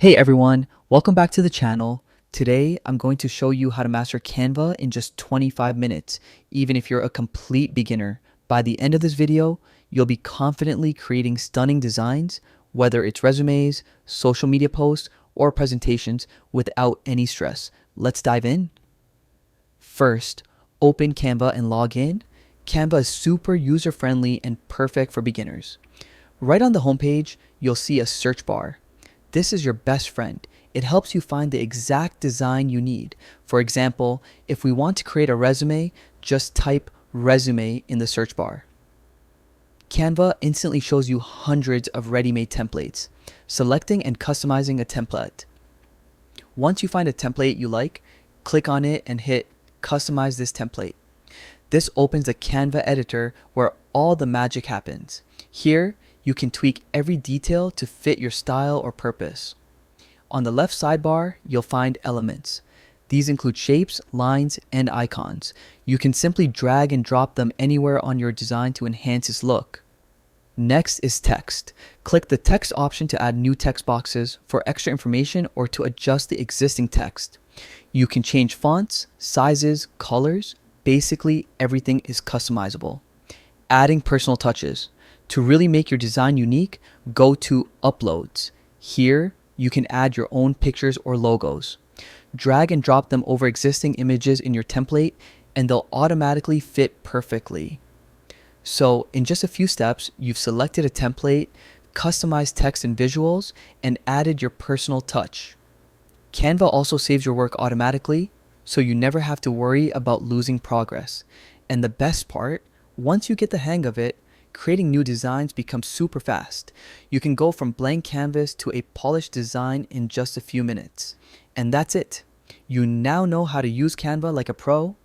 Hey everyone, welcome back to the channel. Today I'm going to show you how to master Canva in just 25 minutes, even if you're a complete beginner. By the end of this video, you'll be confidently creating stunning designs, whether it's resumes, social media posts, or presentations without any stress. Let's dive in. First, open Canva and log in. Canva is super user-friendly and perfect for beginners. Right on the homepage, you'll see a search bar. This is your best friend. It helps you find the exact design you need. For example, if we want to create a resume, just type resume in the search bar. Canva instantly shows you hundreds of ready-made templates. Selecting and customizing a template. Once you find a template you like, click on it and hit customize this template. This opens the Canva editor where all the magic happens. Here, you can tweak every detail to fit your style or purpose. On the left sidebar, you'll find elements. These include shapes, lines, and icons. You can simply drag and drop them anywhere on your design to enhance its look. Next is text. Click the text option to add new text boxes for extra information or to adjust the existing text. You can change fonts, sizes, colors. Basically, everything is customizable. Adding personal touches. To really make your design unique, go to Uploads. Here, you can add your own pictures or logos. Drag and drop them over existing images in your template, and they'll automatically fit perfectly. So, in just a few steps, you've selected a template, customized text and visuals, and added your personal touch. Canva also saves your work automatically, so you never have to worry about losing progress. And the best part, once you get the hang of it, creating new designs becomes super fast. You can go from blank canvas to a polished design in just a few minutes. And that's it. You now know how to use Canva like a pro,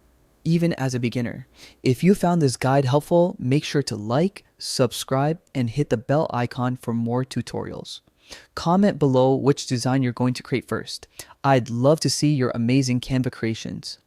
even as a beginner. If you found this guide helpful, make sure to like, subscribe, and hit the bell icon for more tutorials. Comment below which design you're going to create first. I'd love to see your amazing Canva creations.